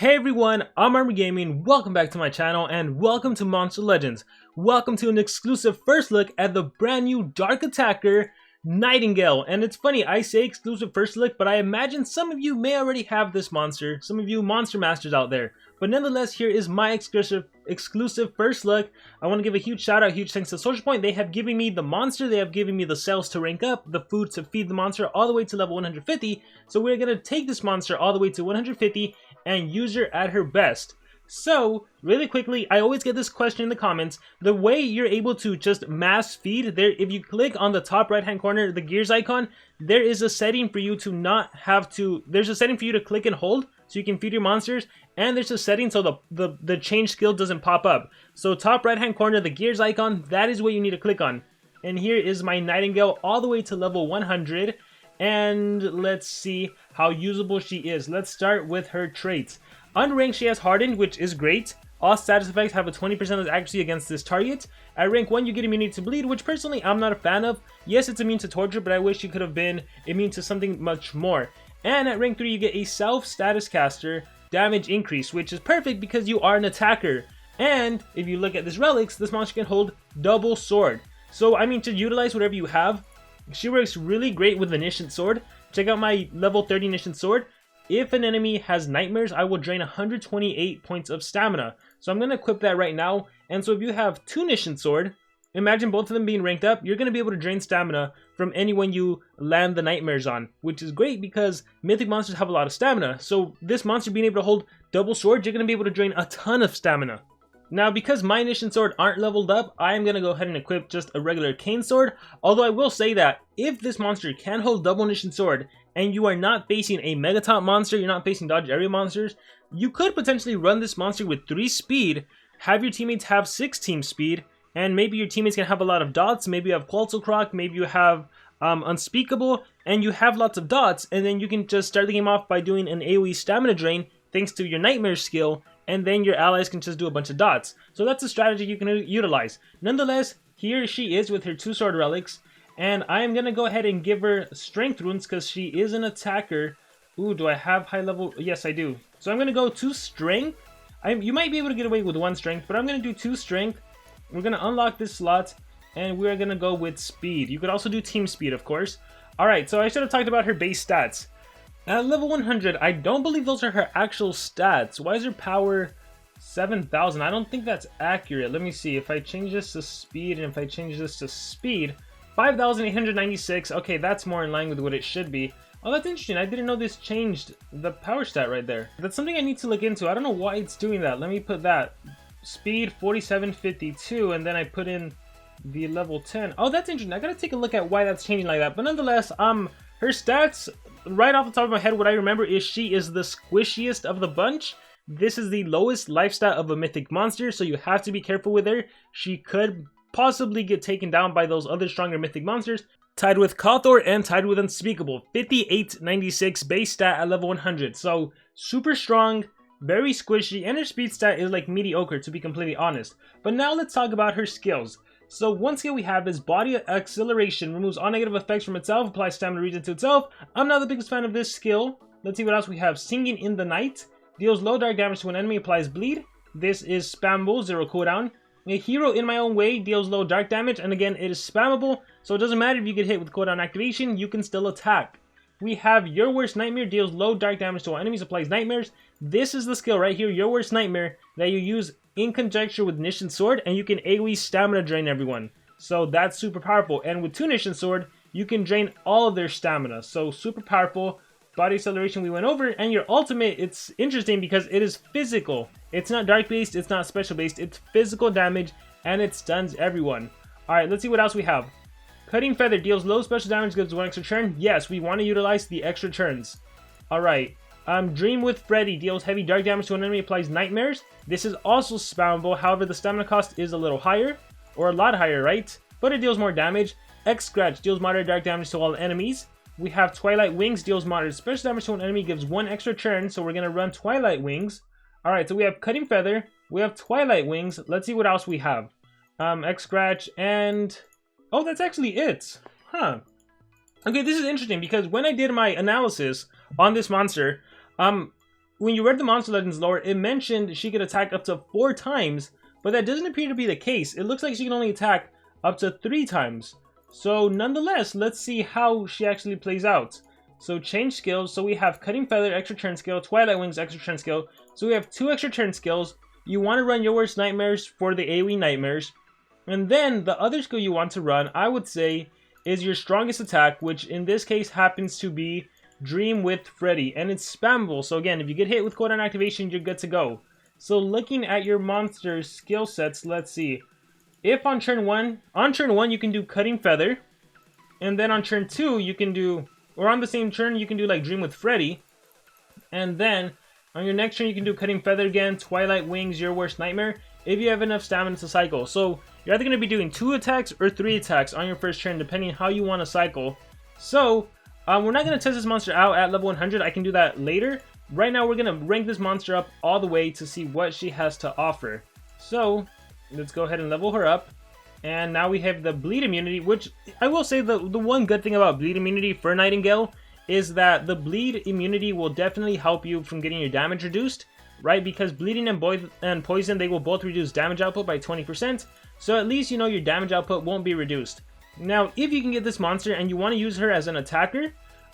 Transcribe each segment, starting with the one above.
Hey everyone, I'm Armor Gaming, welcome back to my channel and welcome to Monster Legends. Welcome to an exclusive first look at the brand new Dark Attacker, Knightingale. And it's funny, I say exclusive first look, but I imagine some of you may already have this monster, some of you monster masters out there. But nonetheless, here is my exclusive first look. I want to give a huge shout out, huge thanks to SocialPoint. They have given me the monster, they have given me the cells to rank up, the food to feed the monster all the way to level 150. So we're going to take this monster all the way to 150 and use her at her best. So, really quickly, I always get this question in the comments. The way you're able to just mass feed, there, if you click on the top right hand corner, the gears icon, there is a setting for you to not have to, there's a setting for you to click and hold so you can feed your monsters, and there's a setting so the change skill doesn't pop up. So top right hand corner, the gears icon, that is what you need to click on. And here is my Nightingale all the way to level 100. And let's see how usable she is. Let's start with her traits. Unranked, she has Hardened, which is great. All status effects have a 20% accuracy against this target. At rank 1, you get immunity to bleed, which personally I'm not a fan of. Yes, it's immune to torture, but I wish you could have been immune to something much more. And at rank 3, you get a self-status caster damage increase, which is perfect because you are an attacker. And if you look at this relics, this monster can hold double sword. So, I mean, to utilize whatever you have, she works really great with the Nishan Sword. Check out my level 30 Nishan Sword. If an enemy has nightmares, I will drain 128 points of stamina. So I'm going to equip that right now. And so if you have two Nishan Sword, imagine both of them being ranked up, you're going to be able to drain stamina from anyone you land the nightmares on. Which is great because mythic monsters have a lot of stamina. So this monster being able to hold double swords, you're going to be able to drain a ton of stamina. Now, because my Nishan Sword aren't leveled up, I am going to go ahead and equip just a regular Cane Sword. Although I will say that if this monster can hold double Nishan Sword and you are not facing a Megaton monster, you're not facing dodge area monsters, you could potentially run this monster with 3 speed, have your teammates have 6 team speed, and maybe your teammates can have a lot of dots. Maybe you have Quetzalcoatl, maybe you have Unspeakable, and you have lots of dots, and then you can just start the game off by doing an AoE stamina drain thanks to your Nightmare skill, and then your allies can just do a bunch of dots. So that's a strategy you can utilize. Nonetheless, here she is with her 2 sword relics, and I am going to go ahead and give her strength runes because she is an attacker. Ooh, do I have high level? Yes, I do. So I'm going to go 2 strength. You might be able to get away with 1 strength, but I'm going to do 2 strength. We're going to unlock this slot, and we're going to go with speed. You could also do team speed, of course. Alright, so I should have talked about her base stats. At level 100, I don't believe those are her actual stats. Why is her power 7,000? I don't think that's accurate. Let me see. If I change this to speed and if I change this to speed, 5,896. Okay, that's more in line with what it should be. Oh, that's interesting. I didn't know this changed the power stat right there. That's something I need to look into. I don't know why it's doing that. Let me put that. Speed 4752, and then I put in the level 10. Oh, that's interesting. I gotta take a look at why that's changing like that. But nonetheless, her stats, right off the top of my head, what I remember is she is the squishiest of the bunch. This is the lowest life stat of a mythic monster, so you have to be careful with her. She could possibly get taken down by those other stronger mythic monsters. Tied with Kothor and tied with Unspeakable. 5896 base stat at level 100. So super strong, very squishy, and her speed stat is like mediocre, to be completely honest. But now let's talk about her skills. So one skill we have is Body Acceleration. Removes all negative effects from itself, applies stamina regen to itself. I'm not the biggest fan of this skill. Let's see what else we have. Singing in the Night. Deals low dark damage to an enemy, applies bleed. This is spammable, 0 cooldown. A Hero in My Own Way deals low dark damage, and again, it is spammable. So it doesn't matter if you get hit with cooldown activation, you can still attack. We have Your Worst Nightmare, deals low dark damage to all enemies, applies nightmares. This is the skill right here, Your Worst Nightmare, that you use in conjunction with Nishan Sword, and you can AoE stamina drain everyone. So that's super powerful. And with 2 Nishan Sword, you can drain all of their stamina. So super powerful. Body Acceleration we went over, and your ultimate, it's interesting because it is physical. It's not dark based, it's not special based, it's physical damage, and it stuns everyone. Alright, let's see what else we have. Cutting Feather deals low special damage, gives 1 extra turn. Yes, we want to utilize the extra turns. Alright. Dream with Freddy deals heavy dark damage to an enemy, applies nightmares. This is also spammable, however the stamina cost is a little higher, or a lot higher, right? But it deals more damage. X-Scratch deals moderate dark damage to all enemies. We have Twilight Wings, deals moderate special damage to an enemy, gives 1 extra turn, so we're going to run Twilight Wings. Alright, so we have Cutting Feather, we have Twilight Wings. Let's see what else we have. X-Scratch, and... oh, that's actually it. Huh. Okay, this is interesting because when I did my analysis on this monster, when you read the Monster Legends lore, it mentioned she could attack up to 4 times, but that doesn't appear to be the case. It looks like she can only attack up to 3 times. So nonetheless, let's see how she actually plays out. So change skills. So we have Cutting Feather, extra turn skill, Twilight Wings, extra turn skill. So we have 2 extra turn skills. You want to run Your Worst Nightmares for the AoE Nightmares. And then the other skill you want to run, I would say, is your strongest attack, which in this case happens to be Dream with Freddy. And it's spammable. So again, if you get hit with cooldown activation, you're good to go. So looking at your monster's skill sets, let's see. If on turn 1 you can do Cutting Feather. And then on turn 2 you can do, or on the same turn you can do like Dream with Freddy. And then on your next turn you can do Cutting Feather again, Twilight Wings, Your Worst Nightmare, if you have enough stamina to cycle. So you're either going to be doing 2 attacks or 3 attacks on your first turn, depending on how you want to cycle. So we're not going to test this monster out at level 100. I can do that later. Right now we're going to rank this monster up all the way to see what she has to offer. So let's go ahead and level her up. And now we have the bleed immunity, which I will say the one good thing about bleed immunity for Nightingale is that the bleed immunity will definitely help you from getting your damage reduced, right? Because bleeding and poison, they will both reduce damage output by 20%. So at least you know your damage output won't be reduced. Now, if you can get this monster and you want to use her as an attacker,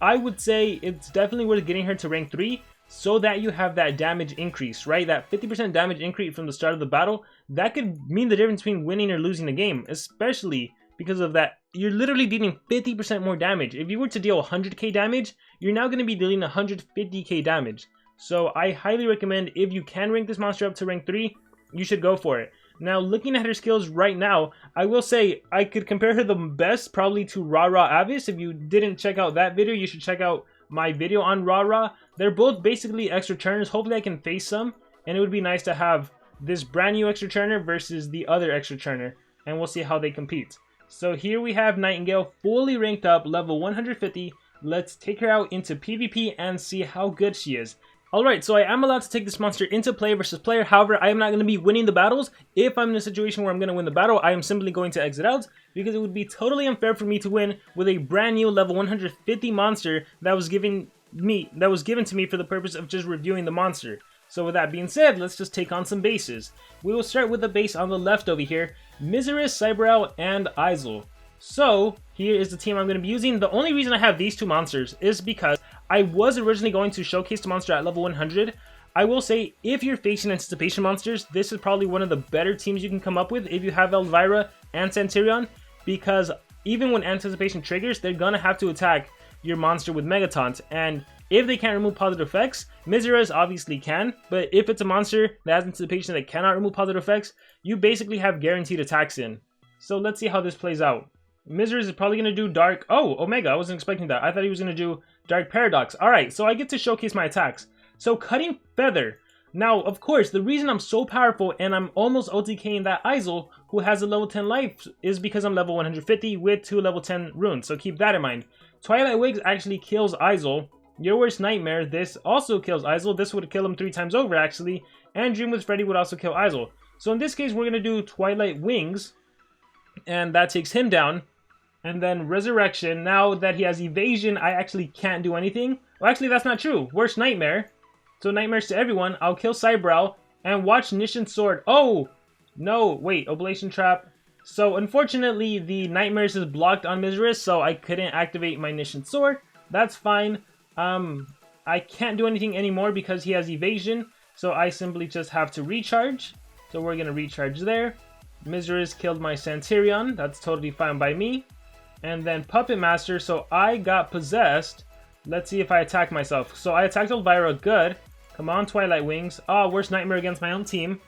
I would say it's definitely worth getting her to rank 3 so that you have that damage increase, right? That 50% damage increase from the start of the battle, that could mean the difference between winning or losing the game, especially because of that. You're literally dealing 50% more damage. If you were to deal 100k damage, you're now going to be dealing 150k damage. So I highly recommend, if you can rank this monster up to rank 3, you should go for it. Now, looking at her skills right now, I will say I could compare her the best probably to Ra Avis. If you didn't check out that video, you should check out my video on Ra. They're both basically extra turners. Hopefully I can face some, and it would be nice to have this brand new extra turner versus the other extra turner, and we'll see how they compete. So here we have Nightingale fully ranked up, level 150. Let's take her out into PvP and see how good she is. Alright, so I am allowed to take this monster into player versus player. However, I am not going to be winning the battles. If I'm in a situation where I'm going to win the battle, I am simply going to exit out, because it would be totally unfair for me to win with a brand new level 150 monster that was given to me for the purpose of just reviewing the monster. So with that being said, let's just take on some bases. We will start with the base on the left over here, Miseris, Cyberow, and Isel. So here is the team I'm going to be using. The only reason I have these 2 monsters is because I was originally going to showcase the monster at level 100. I will say, if you're facing anticipation monsters, this is probably one of the better teams you can come up with if you have Elvira and Centurion, because even when anticipation triggers, they're going to have to attack your monster with Megataunt, and if they can't remove positive effects, Miseris obviously can, but if it's a monster that has anticipation that cannot remove positive effects, you basically have guaranteed attacks in. So let's see how this plays out. Miseris is probably going to do Dark... Oh, Omega, I wasn't expecting that. I thought he was going to do Dark Paradox. Alright, so I get to showcase my attacks. So Cutting Feather. Now, of course, the reason I'm so powerful and I'm almost OTKing that Isel, who has a level 10 life, is because I'm level 150 with 2 level 10 runes. So keep that in mind. Twilight Wigs actually kills Isel. Your Worst Nightmare, this also kills Isel. This would kill him 3 times over, actually. And Dream with Freddy would also kill Isel. So in this case, we're going to do Twilight Wings, and that takes him down. And then Resurrection, now that he has evasion, I actually can't do anything. Well, actually, that's not true. Worst Nightmare. So nightmares to everyone. I'll kill Cyberow and watch Nishan Sword. Oh! No, wait, Oblation Trap. So unfortunately, the Nightmares is blocked on Miseris, so I couldn't activate my Nishan Sword. That's fine. I can't do anything anymore because he has evasion, so I simply just have to recharge. So we're going to recharge there. Miseris killed my Centurion. That's totally fine by me. And then Puppet Master, so I got possessed. Let's see if I attack myself. So I attacked Elvira, good. Come on, Twilight Wings. Oh, Worst Nightmare against my own team.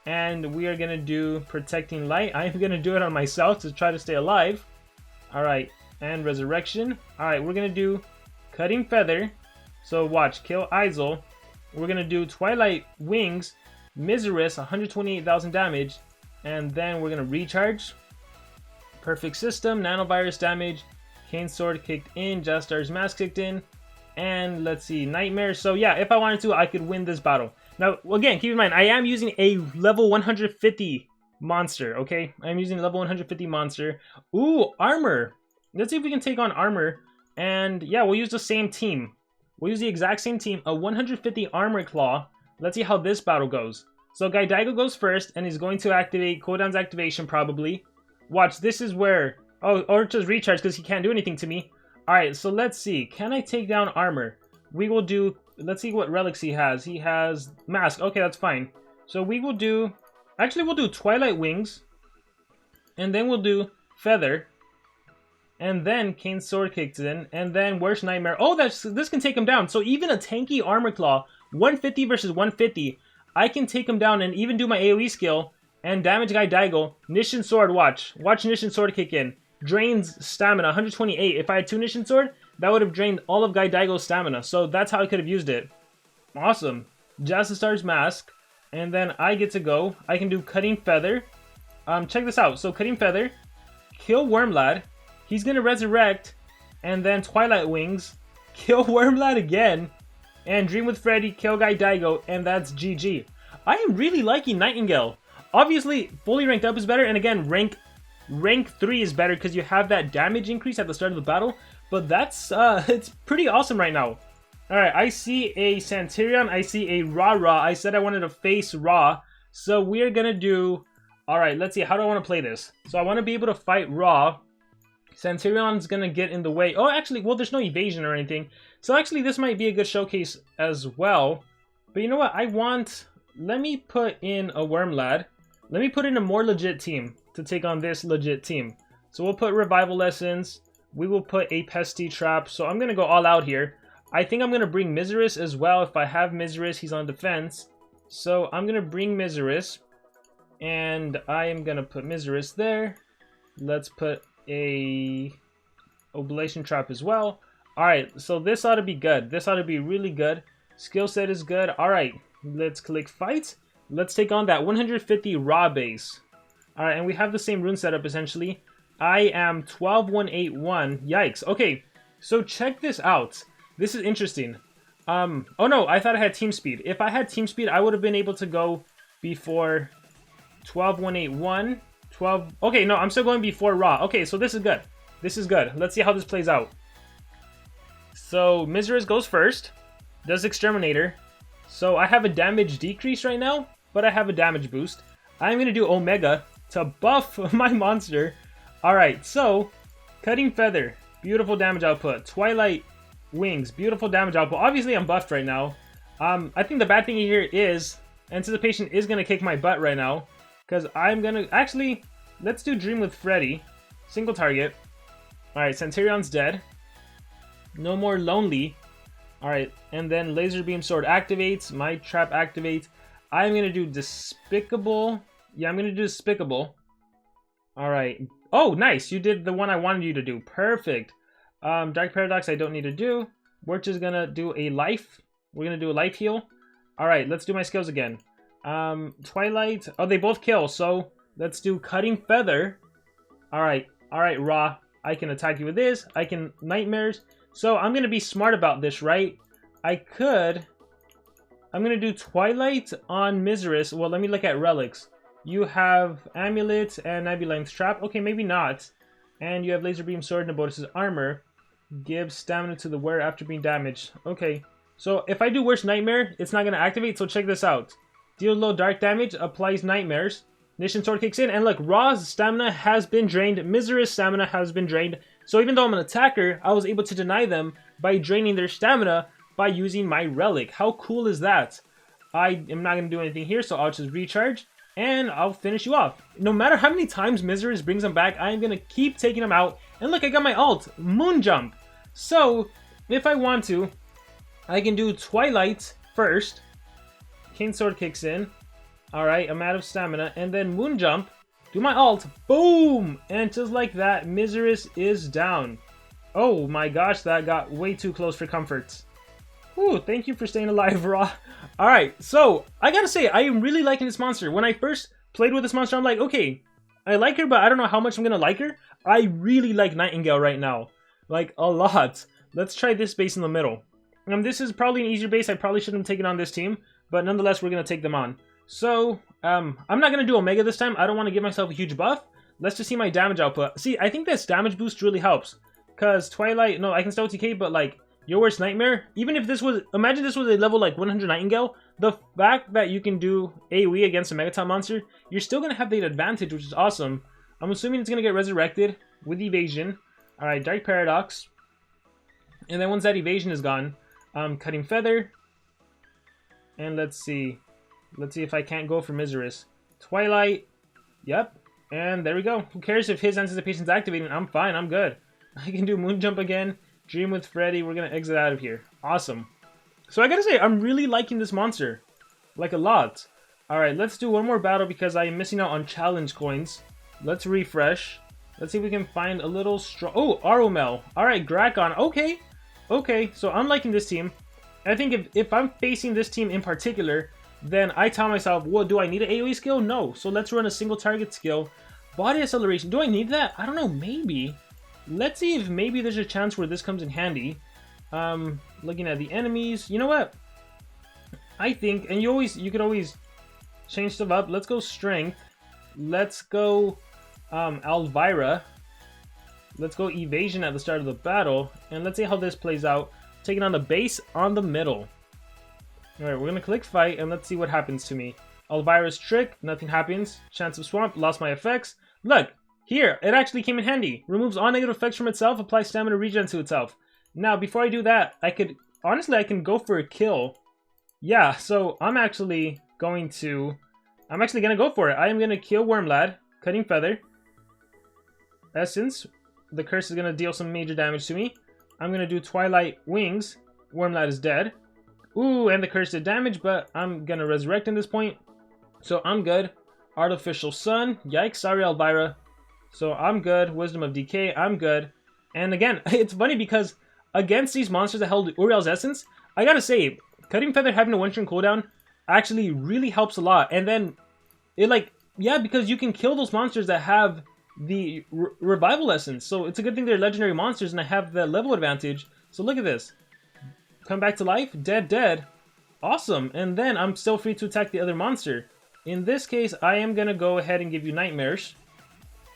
And we are going to do Protecting Light. I'm going to do it on myself to try to stay alive. Alright, and Resurrection. Alright, we're going to do Cutting Feather. So watch, kill Isel. We're going to do Twilight Wings, Miseris, 128,000 damage. And then we're going to recharge. Perfect System, Nanovirus damage, Kane's Sword kicked in, Jastar's Mask kicked in, and let's see, Nightmare. So yeah, if I wanted to, I could win this battle. Now, again, keep in mind, I am using a level 150 monster, okay? I'm using a level 150 monster. Ooh, Armor. Let's see if we can take on Armor, and yeah, we'll use the same team. We'll use the exact same team, a 150 armor claw. Let's see how this battle goes. So Guy Daigo goes first, and he's going to activate cooldown's activation probably. Watch, this is where... Oh, or just recharge because he can't do anything to me. Alright, so let's see. Can I take down armor? We will do... Let's see what relics he has. He has mask. Okay, that's fine. So we will do... Actually, we'll do Twilight Wings. And then we'll do Feather. And then Kane's Sword kicks in. And then Worst Nightmare. Oh, this can take him down. So even a tanky Armor Claw, 150 versus 150, I can take him down and even do my AoE skill and damage Guy Daigo. Nishin Sword, watch. Watch Nishin Sword kick in. Drains stamina, 128. If I had 2 Nishin Sword, that would have drained all of Guy Daigo's stamina. So that's how I could have used it. Awesome. Jastastar's Mask. And then I get to go. I can do Cutting Feather. Check this out. So Cutting Feather, kill Wormlad. He's gonna resurrect, and then Twilight Wings, kill Wormlad again, and Dream with Freddy, kill Guy Daigo, and that's GG. I am really liking Nightingale. Obviously, fully ranked up is better, and again, rank 3 is better because you have that damage increase at the start of the battle. But that's it's pretty awesome right now. All right, I see a Centurion, I see a Ra. I said I wanted to face Ra, so we're gonna do. All right, let's see. How do I want to play this? So I want to be able to fight Ra. Centurion's gonna get in the way. Oh, actually, well, there's no evasion or anything. So actually, this might be a good showcase as well. But you know what? Let me put in a Wormlad. Let me put in a more legit team to take on this legit team. So we'll put Revival Lessons. We will put a Pesty Trap. So I'm gonna go all out here. I think I'm gonna bring Miseris as well. If I have Miseris, he's on defense. So I'm gonna bring Miseris. And I am gonna put Miseris there. Let's put a Oblation Trap as well. Alright, so this ought to be good. This ought to be really good. Skill set is good. Alright, let's click Fight. Let's take on that 150 Ra base. Alright, and we have the same rune setup essentially. I am 12181. Yikes. Okay, so check this out. This is interesting. Oh no, I thought I had team speed. If I had team speed, I would have been able to go before 12181. 12. Okay, no, I'm still going before Ra. Okay, so this is good. This is good. Let's see how this plays out. So Miseris goes first. Does Exterminator. So I have a damage decrease right now, but I have a damage boost. I'm going to do Omega to buff my monster. Alright, so Cutting Feather. Beautiful damage output. Twilight Wings. Beautiful damage output. Obviously, I'm buffed right now. I think the bad thing here is Anticipation is going to kick my butt right now. Because I'm going to... Actually, let's do Dream with Freddy. Single target. Alright, Centurion's dead. No more Lonely. Alright, and then Laser Beam Sword activates. My Trap activates. I'm going to do Despicable. Yeah, I'm going to do Despicable. Alright. Oh, nice! You did the one I wanted you to do. Perfect. Dark Paradox I don't need to do. We're just going to do a life. We're going to do a life heal. Alright, let's do my skills again. Twilight. Oh, they both kill, so let's do Cutting Feather. Alright, Ra. I can attack you with this. I can Nightmares. So I'm going to be smart about this, right? I'm going to do Twilight on Miseris. Well, let me look at relics. You have Amulet and Nebulance Trap. Okay, maybe not. And you have Laser Beam Sword and Nobotus' Armor. Gives stamina to the wearer after being damaged. Okay, so if I do Worst Nightmare, it's not going to activate, so check this out. Deals low dark damage, applies Nightmares. Nishin Sword kicks in, and look, Ra's stamina has been drained. Miseris' stamina has been drained. So even though I'm an attacker, I was able to deny them by draining their stamina by using my relic. How cool is that? I am not going to do anything here, so I'll just recharge, and I'll finish you off. No matter how many times Miseris brings them back, I am going to keep taking them out. And look, I got my ult, Moon Jump. So, if I want to, I can do Twilight first. Kane's Sword kicks in. Alright, I'm out of stamina. And then Moon Jump. Do my ult. Boom! And just like that, Miseris is down. Oh my gosh, that got way too close for comfort. Whew, thank you for staying alive, Ra. Alright, so, I gotta say, I am really liking this monster. When I first played with this monster, I'm like, okay, I like her, but I don't know how much I'm gonna like her. I really like Nightingale right now. Like, a lot. Let's try this base in the middle. This is probably an easier base. I probably shouldn't have taken on this team, but nonetheless, we're gonna take them on. So, I'm not going to do Omega this time. I don't want to give myself a huge buff. Let's just see my damage output. See, I think this damage boost really helps. Because Twilight, no, I can still TK, but like, your worst nightmare. Even if this was, imagine this was a level like 100 Nightingale, the fact that you can do AoE against a Megaton monster, you're still going to have the advantage, which is awesome. I'm assuming it's going to get resurrected with evasion. Alright, Dark Paradox. And then once that evasion is gone, Cutting Feather. And let's see if I can't go for Miseris. Twilight. Yep. And there we go. Who cares if his anticipation's activating? I'm fine. I'm good. I can do Moon Jump again. Dream with Freddy. We're going to exit out of here. Awesome. So I gotta say, I'm really liking this monster. Like a lot. Alright, let's do one more battle because I am missing out on challenge coins. Let's refresh. Let's see if we can find a little strong... Oh, Aromel. Alright, Grakon. Okay. Okay, so I'm liking this team. I think if I'm facing this team in particular, then I tell myself, well, do I need an AoE skill? No. So let's run a single target skill. Body acceleration. Do I need that? I don't know. Maybe. Let's see if maybe there's a chance where this comes in handy. Looking at the enemies. You know what? I think, and you could always change stuff up. Let's go Strength. Let's go Elvira. Let's go Evasion at the start of the battle. And let's see how this plays out. Taking on the base on the middle. Alright, we're going to click Fight and let's see what happens to me. Elvira's Trick. Nothing happens. Chance of Swamp. Lost my effects. Look! Here! It actually came in handy. Removes all negative effects from itself. Applies stamina regen to itself. Now, before I do that, I can go for a kill. Yeah, so I'm actually gonna go for it. I am gonna kill Wormlad. Cutting Feather. Essence. The curse is gonna deal some major damage to me. I'm gonna do Twilight Wings. Wormlad is dead. Ooh, and the curse did damage, but I'm gonna resurrect in this point. So I'm good. Artificial Sun. Yikes, sorry Elvira. So I'm good. Wisdom of Decay, I'm good. And again, it's funny because against these monsters that held Uriel's Essence, I gotta say, Cutting Feather having a one-turn cooldown actually really helps a lot. And then, because you can kill those monsters that have the Revival Essence. So it's a good thing they're legendary monsters and I have the level advantage. So look at this. Come back to life, dead. Awesome. And then I'm still free to attack the other monster. In this case, I am gonna go ahead and give you Nightmares.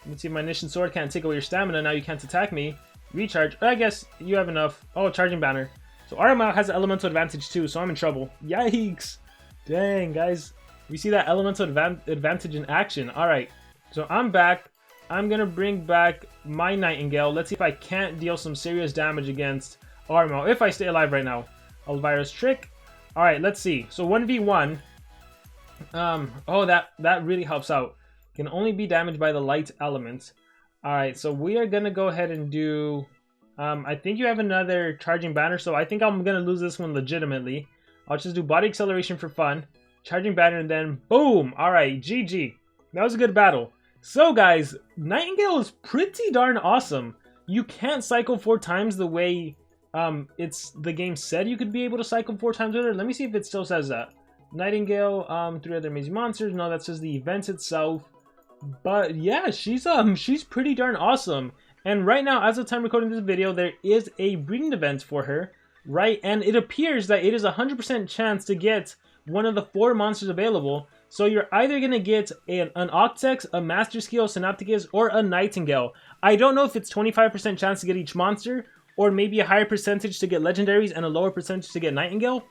Let's see if my Nishin Sword can't take away your stamina. Now you can't attack me. Recharge. I guess you have enough. Oh, Charging Banner. So Aromel has an elemental advantage too, so I'm in trouble. Yikes. Dang, guys. We see that elemental advantage in action. Alright. So I'm back. I'm going to bring back my Nightingale. Let's see if I can't deal some serious damage against Aromel. If I stay alive right now. Elvira's Trick. Alright, let's see. So 1v1. Oh, that really helps out. Can only be damaged by the light element. Alright, so we are going to go ahead and do... I think you have another Charging Banner, so I think I'm going to lose this one legitimately. I'll just do Body Acceleration for fun. Charging Banner, and then boom! Alright, GG. That was a good battle. So guys, Nightingale is pretty darn awesome. You can't cycle 4 times the way the game said you could be able to cycle 4 times with her. Let me see if it still says that. Nightingale, 3 other amazing monsters. No, that says the event itself. But yeah, she's pretty darn awesome. And right now, as of time recording this video, there is a breeding event for her, right? And it appears that it is a 100% chance to get one of the 4 monsters available. So you're either going to get an Octex, a Master Skill, Synapticus, or a Nightingale. I don't know if it's 25% chance to get each monster, or maybe a higher percentage to get legendaries and a lower percentage to get Nightingale.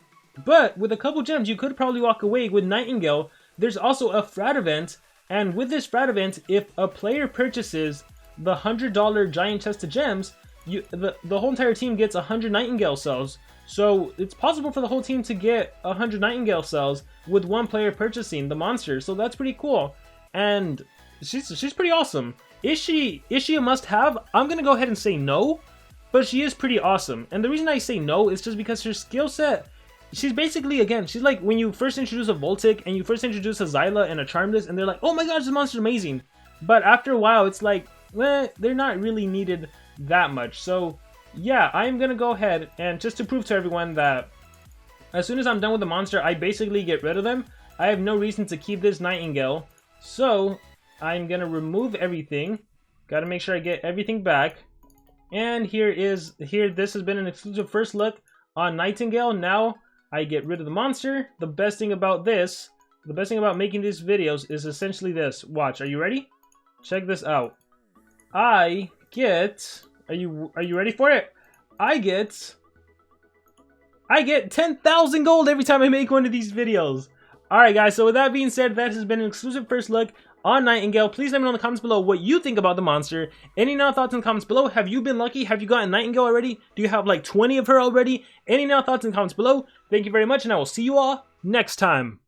But with a couple gems, you could probably walk away with Nightingale. There's also a Frat event, and with this Frat event, if a player purchases the $100 giant chest of gems, the whole entire team gets 100 Nightingale cells. So it's possible for the whole team to get 100 Nightingale cells with one player purchasing the monster. So that's pretty cool. And she's pretty awesome. Is she a must-have? I'm gonna go ahead and say no, but she is pretty awesome. And the reason I say no is just because her skill set, she's basically, again, she's like when you first introduce a Voltic and you first introduce a Xyla and a Charmless, and they're like, oh my gosh, this monster's amazing. But after a while, it's like, well, they're not really needed that much. So yeah, I'm gonna go ahead and just to prove to everyone that as soon as I'm done with the monster, I basically get rid of them. I have no reason to keep this Nightingale. So I'm gonna remove everything. Gotta make sure I get everything back. And this has been an exclusive first look on Nightingale. Now I get rid of the monster. The best thing about making these videos is essentially this. Watch, are you ready? Check this out. I get, are you ready for it? I get I get 10,000 gold every time I make one of these videos. Alright guys, so with that being said, that has been an exclusive first look on Nightingale. Please let me know in the comments below what you think about the monster. Any now thoughts in the comments below? Have you been lucky? Have you gotten Nightingale already? Do you have like 20 of her already? Any now thoughts in the comments below? Thank you very much, and I will see you all next time.